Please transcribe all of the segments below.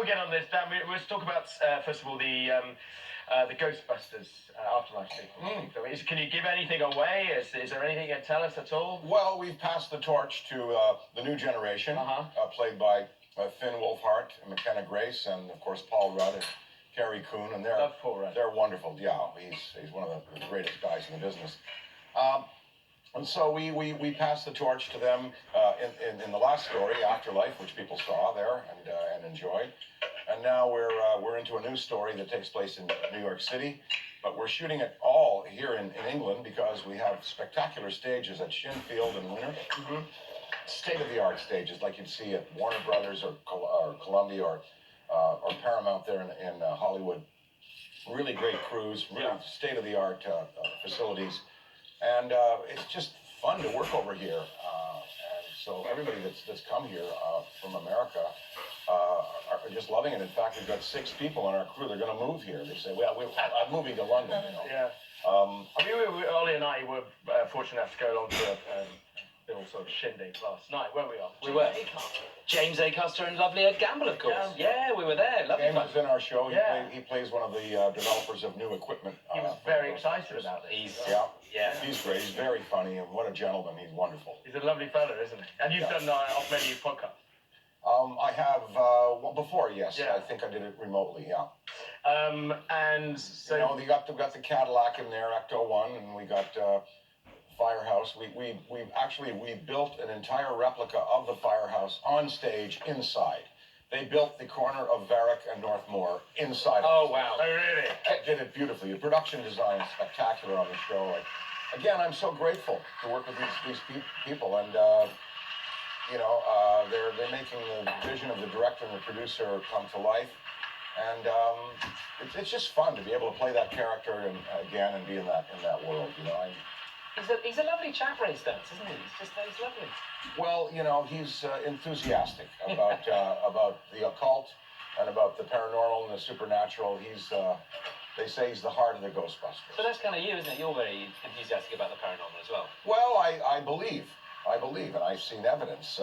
get on this, Dan, let's talk about, first of all, the Ghostbusters Afterlife sequel. Can you give anything away? Is there anything you can tell us at all? Well, we've passed the torch to the new generation, played by Finn Wolfhard and McKenna Grace, and of course Paul Rudd and Carrie Coon, and they're wonderful. Yeah, he's one of the greatest guys in the business. And so we passed the torch to them in the last story, Afterlife, which people saw there and enjoyed. And now we're into a new story that takes place in New York City, but we're shooting it all here in England because we have spectacular stages at Shinfield and Winter. State-of-the-art stages like you'd see at Warner Brothers or Columbia or Paramount there in Hollywood. Really great crews, really state-of-the-art facilities. And it's just fun to work over here. And so everybody that's come here from America are just loving it. In fact, we've got 6 people on our crew. They're going to move here. They say, well, I'm moving to London, you know. Yeah. I mean, Ollie and I were fortunate enough to go along to a little sort of shindig last night, weren't we, Ollie? We were. James Acaster and lovely Ed Gamble, of course. Yeah, we were there. Lovely James fun. was in our show. He plays one of the developers of new equipment. He was very excited about it. He's great. He's very funny, and what a gentleman. He's wonderful. He's a lovely fella, isn't he? And you've done Off Menu podcast. I have, well, before, yes. Yeah. I think I did it remotely, yeah. And so... You know, we got the Cadillac in there, Ecto 1, and we got Firehouse. We built an entire replica of the Firehouse on stage inside. They built the corner of Varick and Northmore inside. Oh, wow. Oh, really? Did it beautifully. The production design is spectacular on the show. Again, I'm so grateful to work with these people, and you know, they're making the vision of the director and the producer come to life, and it's just fun to be able to play that character again and be in that world. You know, he's a lovely chap, Ray Stantz, isn't he? He's lovely. Well, you know, he's enthusiastic about the occult and about the paranormal and the supernatural. They say he's the heart of the Ghostbusters. So that's kind of you, isn't it? You're very enthusiastic about the paranormal as well. Well, I believe, and I've seen evidence,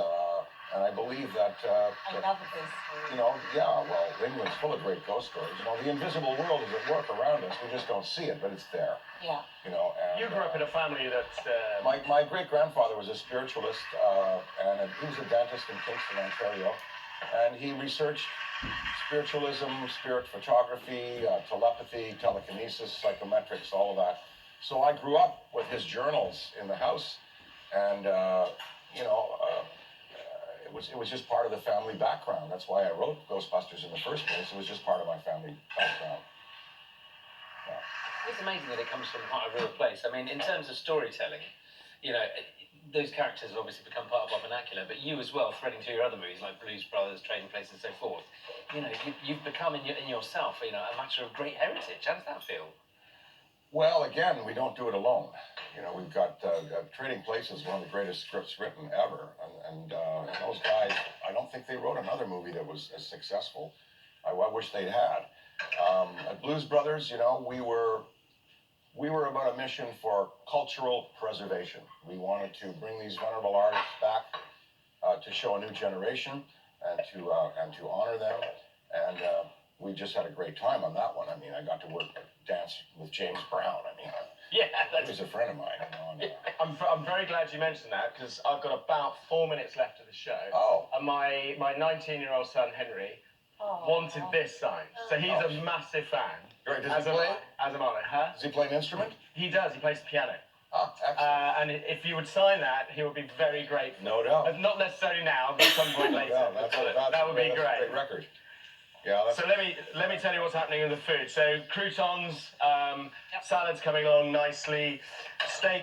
and I believe that. I love this. You know, yeah. Well, England's full of great ghost stories. You know, the invisible world is at work around us. We just don't see it, but it's there. Yeah. You know. And, you grew up in a family that's. My great grandfather was a spiritualist, and he was a dentist in Kingston, Ontario, and he researched spiritualism, spirit photography, telepathy, telekinesis, psychometrics, all of that. So I grew up with his journals in the house, and you know, it was just part of the family background. That's why I wrote Ghostbusters in the first place. It was just part of my family background. Yeah. It's amazing that it comes from quite a real place. I mean, in terms of storytelling, you know, those characters have obviously become part of our vernacular, but you as well, threading through your other movies like Blues Brothers, Trading Places, and so forth. You know, you've become in yourself, you know, a matter of great heritage. How does that feel? Well, again, we don't do it alone. You know, we've got Trading Places, one of the greatest scripts written ever, and those guys, I don't think they wrote another movie that was as successful. I wish they'd had. At Blues Brothers, you know, we were about a mission for cultural preservation. We wanted to bring these venerable artists back to show a new generation and to honor them. And we just had a great time on that one. I mean, I got to dance with James Brown. I mean, yeah, he was a friend of mine. You know, and, I'm very glad you mentioned that because I've got about 4 minutes left of the show. Oh. And my 19-year-old son Henry wanted this signed, so he's a massive fan. Great. Does he play? As am I. Huh? Does he play an instrument? He does. He plays the piano. Ah, excellent. And if you would sign that, he would be very grateful. No doubt. Not necessarily now, but at some point later. That would be great. That's a great record. Yeah. So let me tell you what's happening with the food. So croutons, salads coming along nicely, steak.